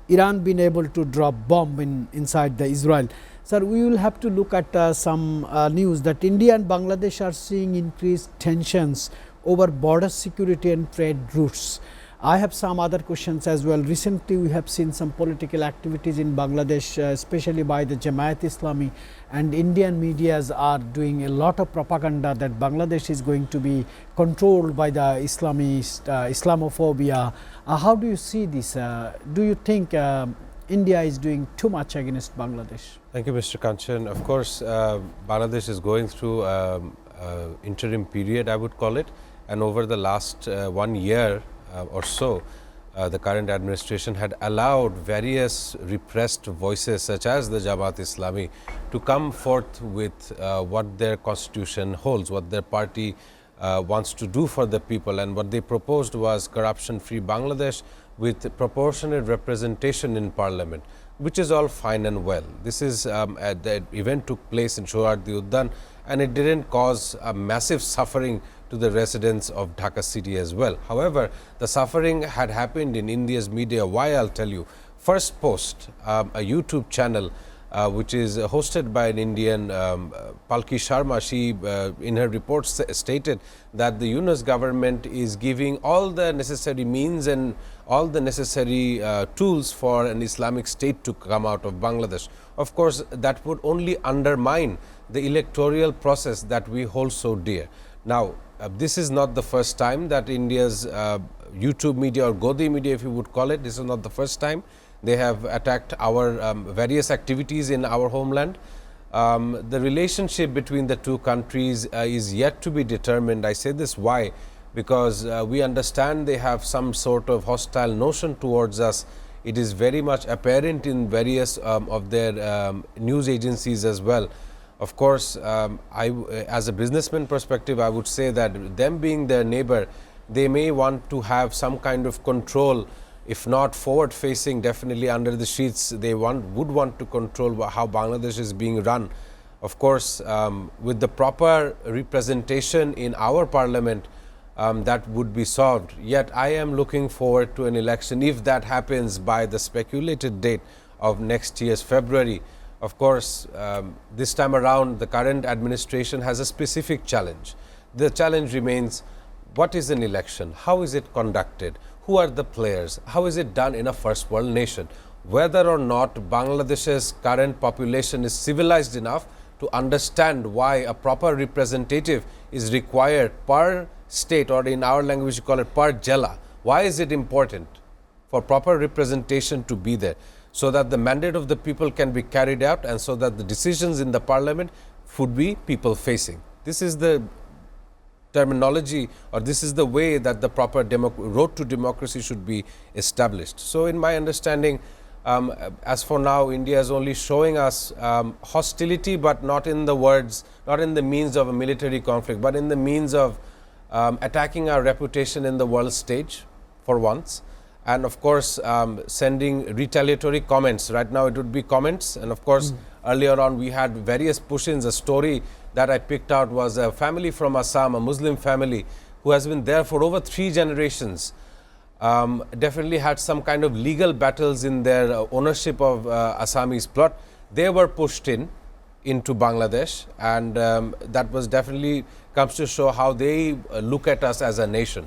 Iran been able to drop bomb inside the Israel. Sir, we will have to look at some news that India and Bangladesh are seeing increased tensions over border security and trade routes. I have some other questions as well. Recently, we have seen some political activities in Bangladesh, especially by the Jamaat Islami, and Indian medias are doing a lot of propaganda that Bangladesh is going to be controlled by the Islamist Islamophobia. How do you see this? Do you think India is doing too much against Bangladesh? Thank you, Mr. Kanchan. Of course, Bangladesh is going through interim period, I would call it, and over the last 1 year or so, the current administration had allowed various repressed voices such as the Jamaat Islami to come forth with what their constitution holds, what their party wants to do for the people, and what they proposed was corruption-free Bangladesh with proportionate representation in parliament, which is all fine and well. This is the event took place in Sohrawardi Udyan, and it didn't cause a massive suffering to the residents of Dhaka city as well. However, the suffering had happened in India's media. Why? I'll tell you. First post, a YouTube channel which is hosted by an Indian, Palki Sharma, she in her report stated that the Yunus government is giving all the necessary means and all the necessary tools for an Islamic state to come out of Bangladesh. Of course, that would only undermine the electoral process that we hold so dear. Now, this is not the first time that India's YouTube media or Godi media, if you would call it, this is not the first time they have attacked our various activities in our homeland. The relationship between the two countries is yet to be determined. I say this why? Because we understand they have some sort of hostile notion towards us. It is very much apparent in various of their news agencies as well. Of course, as a businessman perspective, I would say that them being their neighbor, they may want to have some kind of control, if not forward facing, definitely under the sheets. They would want to control how Bangladesh is being run. Of course, with the proper representation in our parliament, that would be solved. Yet I am looking forward to an election, if that happens by the speculated date of next year's February. Of course, this time around the current administration has a specific challenge. The challenge remains, what is an election? How is it conducted? Who are the players? How is it done in a first world nation? Whether or not Bangladesh's current population is civilized enough to understand why a proper representative is required per state, or in our language we call it per jela. Why is it important for proper representation to be there? So that the mandate of the people can be carried out, and so that the decisions in the parliament would be people facing. This is the terminology, or this is the way that the proper road to democracy should be established. So in my understanding, as for now, India is only showing us hostility, but not in the words, not in the means of a military conflict, but in the means of attacking our reputation in the world stage for once. And of course, sending retaliatory comments. Right now it would be comments, and of course earlier on we had various push-ins. A story that I picked out was a family from Assam, a Muslim family who has been there for over 3 generations, definitely had some kind of legal battles in their ownership of Assamese plot. They were pushed into Bangladesh, and that was definitely comes to show how they look at us as a nation.